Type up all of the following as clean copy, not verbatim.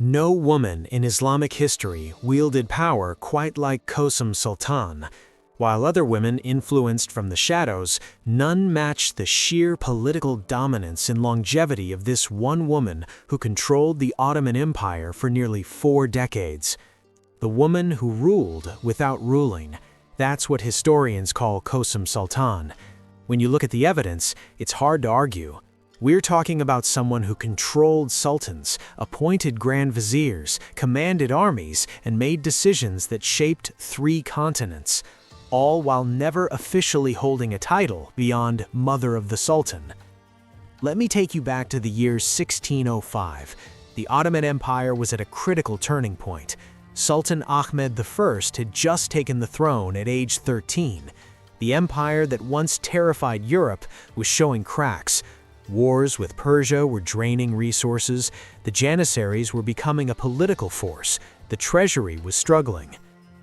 No woman in Islamic history wielded power quite like Kösem Sultan. While other women influenced from the shadows, none matched the sheer political dominance and longevity of this one woman who controlled the Ottoman Empire for nearly 4 decades. The woman who ruled without ruling. That's what historians call Kösem Sultan. When you look at the evidence, it's hard to argue. We're talking about someone who controlled sultans, appointed grand viziers, commanded armies, and made decisions that shaped 3 continents, all while never officially holding a title beyond Mother of the Sultan. Let me take you back to the year 1605. The Ottoman Empire was at a critical turning point. Sultan Ahmed I had just taken the throne at age 13. The empire that once terrified Europe was showing cracks. Wars with Persia were draining resources, the Janissaries were becoming a political force, the treasury was struggling.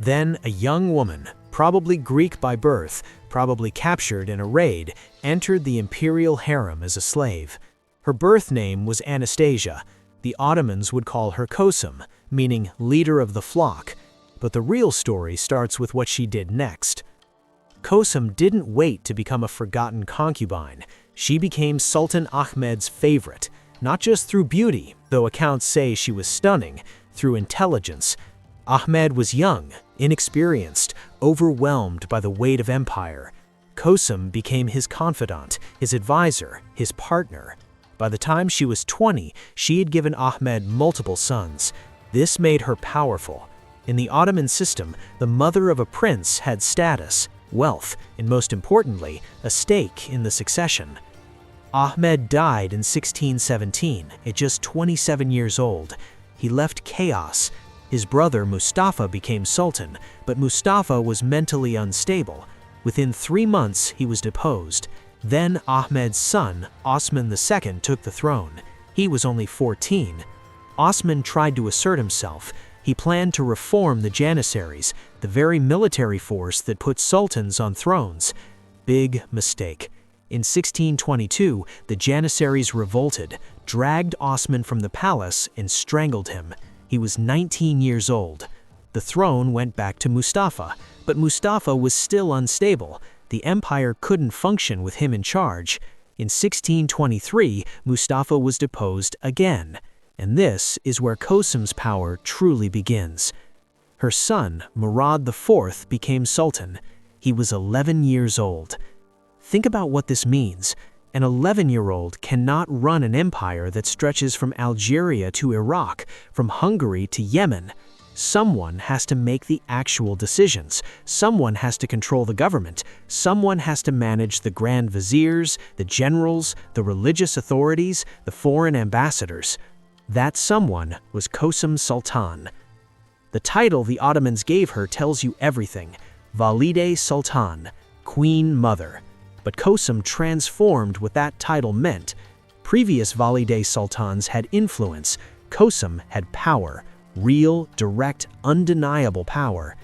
Then a young woman, probably Greek by birth, probably captured in a raid, entered the imperial harem as a slave. Her birth name was Anastasia. The Ottomans would call her Kösem, meaning leader of the flock. But the real story starts with what she did next. Kösem didn't wait to become a forgotten concubine. She became Sultan Ahmed's favorite, not just through beauty, though accounts say she was stunning, through intelligence. Ahmed was young, inexperienced, overwhelmed by the weight of empire. Kösem became his confidant, his advisor, his partner. By the time she was 20, she had given Ahmed multiple sons. This made her powerful. In the Ottoman system, the mother of a prince had status, wealth, and most importantly, a stake in the succession. Ahmed died in 1617, at just 27 years old. He left chaos. His brother Mustafa became sultan, but Mustafa was mentally unstable. Within 3 months, he was deposed. Then Ahmed's son, Osman II, took the throne. He was only 14. Osman tried to assert himself. He planned to reform the Janissaries, the very military force that put sultans on thrones. Big mistake. In 1622, the Janissaries revolted, dragged Osman from the palace, and strangled him. He was 19 years old. The throne went back to Mustafa, but Mustafa was still unstable. The empire couldn't function with him in charge. In 1623, Mustafa was deposed again. And this is where Kösem's power truly begins. Her son, Murad IV, became sultan. He was 11 years old. Think about what this means. An 11-year-old cannot run an empire that stretches from Algeria to Iraq, from Hungary to Yemen. Someone has to make the actual decisions. Someone has to control the government. Someone has to manage the grand viziers, the generals, the religious authorities, the foreign ambassadors. That someone was Kösem Sultan. The title the Ottomans gave her tells you everything. Valide Sultan, Queen Mother. But Kösem transformed what that title meant. Previous Valide Sultans had influence. Kösem had power. Real, direct, undeniable power.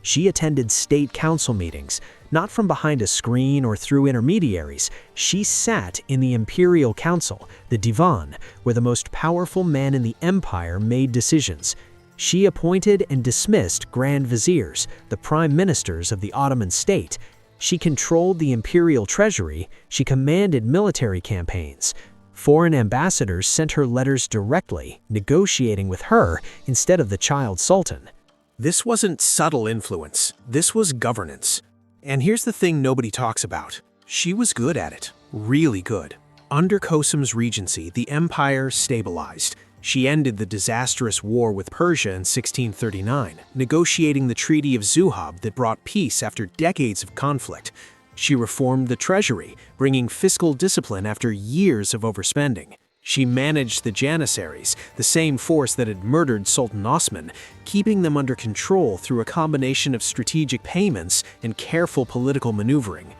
She attended state council meetings, not from behind a screen or through intermediaries. She sat in the Imperial Council, the Divan, where the most powerful man in the empire made decisions. She appointed and dismissed grand viziers, the prime ministers of the Ottoman state. She controlled the imperial treasury. She commanded military campaigns. Foreign ambassadors sent her letters directly, negotiating with her instead of the child sultan. This wasn't subtle influence. This was governance. And here's the thing nobody talks about. She was good at it. Really good. Under Kösem's regency, the empire stabilized. She ended the disastrous war with Persia in 1639, negotiating the Treaty of Zuhab that brought peace after decades of conflict. She reformed the treasury, bringing fiscal discipline after years of overspending. She managed the Janissaries, the same force that had murdered Sultan Osman, keeping them under control through a combination of strategic payments and careful political maneuvering.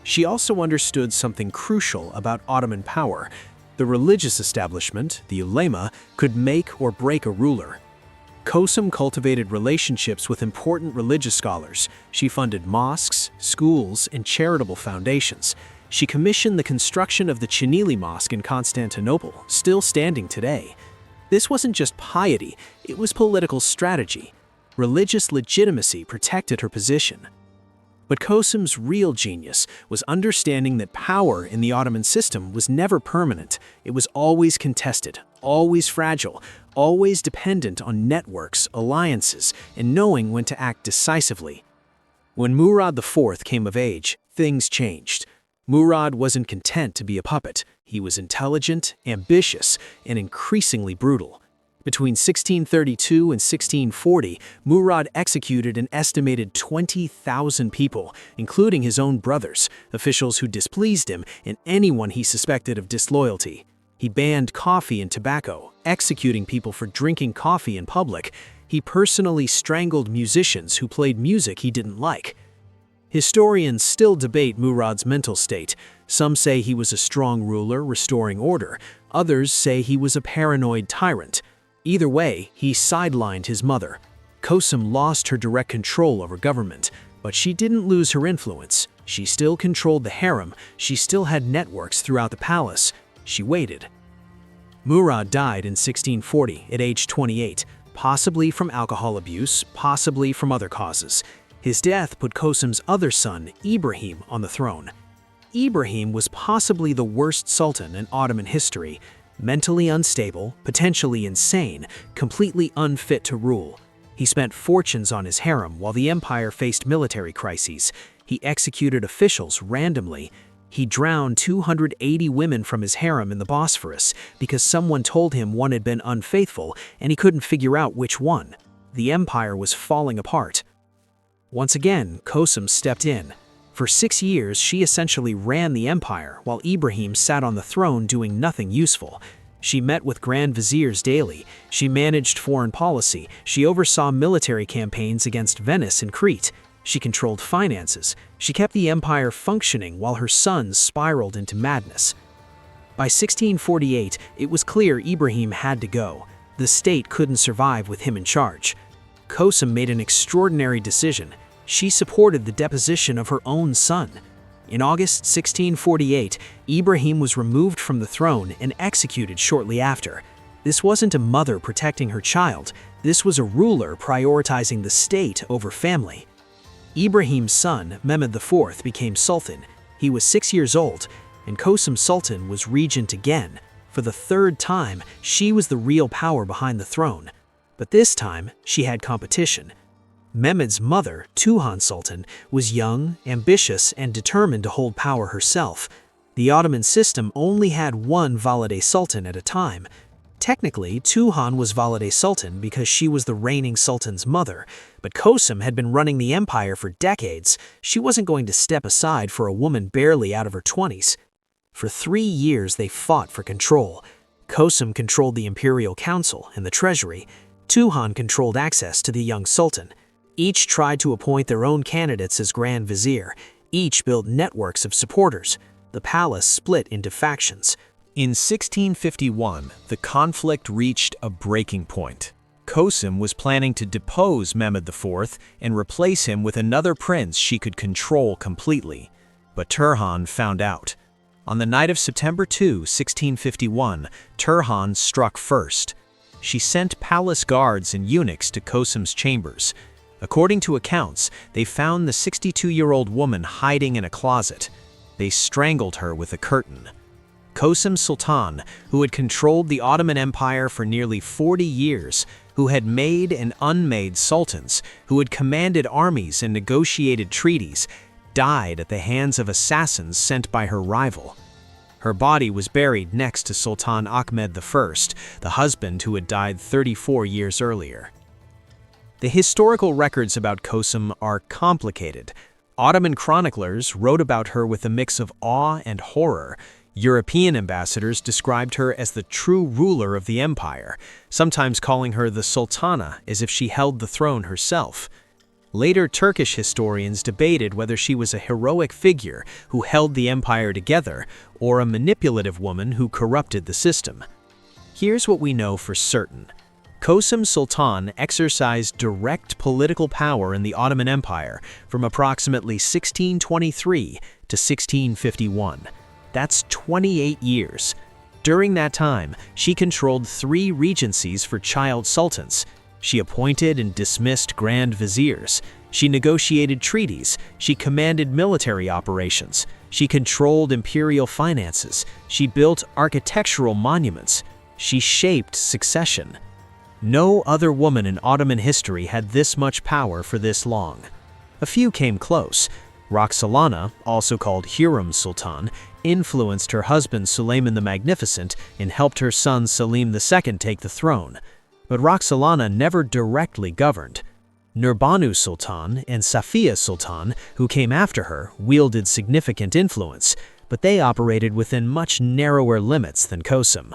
She also understood something crucial about Ottoman power. The religious establishment, the ulema, could make or break a ruler. Kösem cultivated relationships with important religious scholars. She funded mosques, schools, and charitable foundations. She commissioned the construction of the Çinili Mosque in Constantinople, still standing today. This wasn't just piety, it was political strategy. Religious legitimacy protected her position. But Kösem's real genius was understanding that power in the Ottoman system was never permanent. It was always contested, always fragile, always dependent on networks, alliances, and knowing when to act decisively. When Murad IV came of age, things changed. Murad wasn't content to be a puppet. He was intelligent, ambitious, and increasingly brutal. Between 1632 and 1640, Murad executed an estimated 20,000 people, including his own brothers, officials who displeased him, and anyone he suspected of disloyalty. He banned coffee and tobacco, executing people for drinking coffee in public. He personally strangled musicians who played music he didn't like. Historians still debate Murad's mental state. Some say he was a strong ruler restoring order. Others say he was a paranoid tyrant. Either way, he sidelined his mother. Kösem lost her direct control over government, but she didn't lose her influence. She still controlled the harem. She still had networks throughout the palace. She waited. Murad died in 1640 at age 28, possibly from alcohol abuse, possibly from other causes. His death put Kösem's other son, Ibrahim, on the throne. Ibrahim was possibly the worst sultan in Ottoman history. Mentally unstable, potentially insane, completely unfit to rule. He spent fortunes on his harem while the empire faced military crises. He executed officials randomly. He drowned 280 women from his harem in the Bosphorus because someone told him one had been unfaithful and he couldn't figure out which one. The empire was falling apart. Once again, Kösem stepped in. For 6 years, she essentially ran the empire while Ibrahim sat on the throne doing nothing useful. She met with grand viziers daily. She managed foreign policy. She oversaw military campaigns against Venice and Crete. She controlled finances. She kept the empire functioning while her sons spiraled into madness. By 1648, it was clear Ibrahim had to go. The state couldn't survive with him in charge. Kösem made an extraordinary decision. She supported the deposition of her own son. In August 1648, Ibrahim was removed from the throne and executed shortly after. This wasn't a mother protecting her child. This was a ruler prioritizing the state over family. Ibrahim's son, Mehmed IV, became sultan. He was 6 years old, and Kösem Sultan was regent again. For the third time, she was the real power behind the throne. But this time, she had competition. Mehmed's mother, Tuhan Sultan, was young, ambitious, and determined to hold power herself. The Ottoman system only had one valide sultan at a time. Technically, Tuhan was valide sultan because she was the reigning sultan's mother, but Kösem had been running the empire for decades. She wasn't going to step aside for a woman barely out of her 20s. For 3 years, they fought for control. Kösem controlled the Imperial Council and the treasury. Tuhan controlled access to the young sultan. Each tried to appoint their own candidates as Grand Vizier. Each built networks of supporters. The palace split into factions. In 1651, the conflict reached a breaking point. Kösem was planning to depose Mehmed IV and replace him with another prince she could control completely. But Turhan found out. On the night of September 2, 1651, Turhan struck first. She sent palace guards and eunuchs to Kösem's chambers. According to accounts, they found the 62-year-old woman hiding in a closet. They strangled her with a curtain. Kösem Sultan, who had controlled the Ottoman Empire for nearly 40 years, who had made and unmade sultans, who had commanded armies and negotiated treaties, died at the hands of assassins sent by her rival. Her body was buried next to Sultan Ahmed I, the husband who had died 34 years earlier. The historical records about Kösem are complicated. Ottoman chroniclers wrote about her with a mix of awe and horror. European ambassadors described her as the true ruler of the empire, sometimes calling her the Sultana as if she held the throne herself. Later Turkish historians debated whether she was a heroic figure who held the empire together or a manipulative woman who corrupted the system. Here's what we know for certain. Kösem Sultan exercised direct political power in the Ottoman Empire from approximately 1623 to 1651. That's 28 years. During that time, she controlled 3 regencies for child sultans. She appointed and dismissed grand viziers. She negotiated treaties. She commanded military operations. She controlled imperial finances. She built architectural monuments. She shaped succession. No other woman in Ottoman history had this much power for this long. A few came close. Roxolana, also called Kösem Sultan, influenced her husband Suleiman the Magnificent and helped her son Selim II take the throne. But Roxolana never directly governed. Nurbanu Sultan and Safiya Sultan, who came after her, wielded significant influence, but they operated within much narrower limits than Kösem.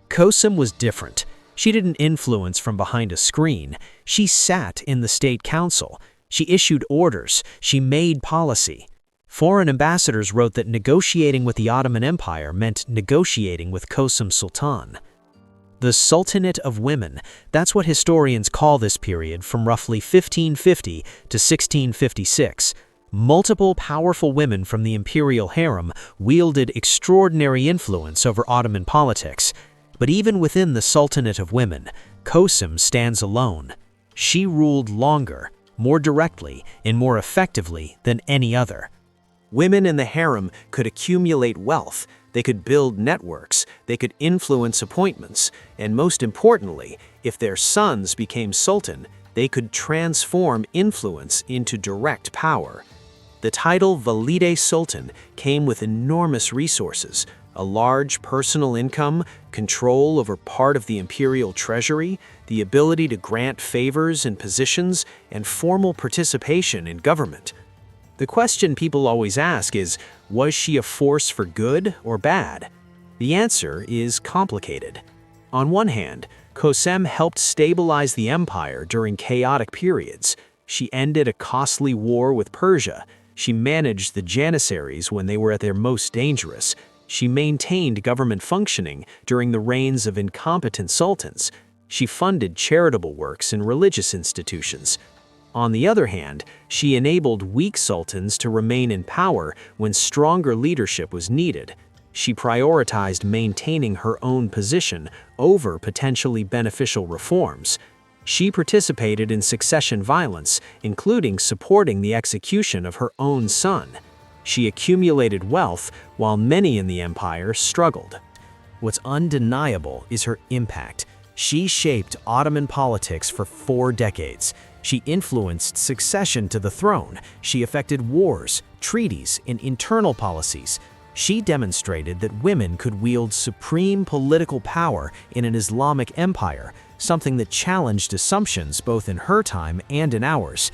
Kösem was different. She didn't influence from behind a screen. She sat in the state council. She issued orders. She made policy. Foreign ambassadors wrote that negotiating with the Ottoman Empire meant negotiating with Kösem Sultan. The Sultanate of Women, that's what historians call this period from roughly 1550 to 1656. Multiple powerful women from the imperial harem wielded extraordinary influence over Ottoman politics. But even within the Sultanate of Women, Kösem stands alone. She ruled longer, more directly, and more effectively than any other. Women in the harem could accumulate wealth, they could build networks, they could influence appointments, and most importantly, if their sons became sultan, they could transform influence into direct power. The title Valide Sultan came with enormous resources, a large personal income, control over part of the imperial treasury, the ability to grant favors and positions, and formal participation in government. The question people always ask is, was she a force for good or bad? The answer is complicated. On one hand, Kösem helped stabilize the empire during chaotic periods. She ended a costly war with Persia. She managed the Janissaries when they were at their most dangerous. She maintained government functioning during the reigns of incompetent sultans. She funded charitable works and religious institutions. On the other hand, she enabled weak sultans to remain in power when stronger leadership was needed. She prioritized maintaining her own position over potentially beneficial reforms. She participated in succession violence, including supporting the execution of her own son. She accumulated wealth while many in the empire struggled. What's undeniable is her impact. She shaped Ottoman politics for 4 decades. She influenced succession to the throne. She affected wars, treaties, and internal policies. She demonstrated that women could wield supreme political power in an Islamic empire, something that challenged assumptions both in her time and in ours.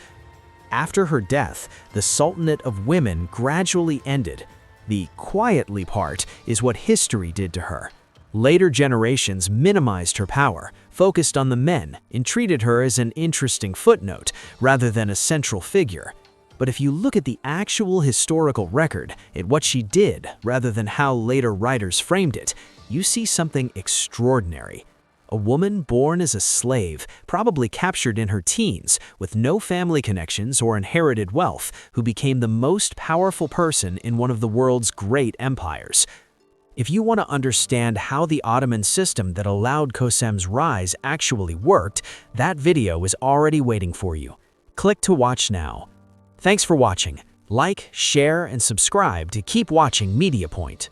After her death, the Sultanate of Women gradually ended. The quietly part is what history did to her. Later generations minimized her power, focused on the men, and treated her as an interesting footnote rather than a central figure. But if you look at the actual historical record, at what she did rather than how later writers framed it, you see something extraordinary. A woman born as a slave, probably captured in her teens, with no family connections or inherited wealth, who became the most powerful person in one of the world's great empires. If you want to understand how the Ottoman system that allowed Kösem's rise actually worked, that video is already waiting for you. Click to watch now. Thanks for watching. Like, share, and subscribe to keep watching Media Point.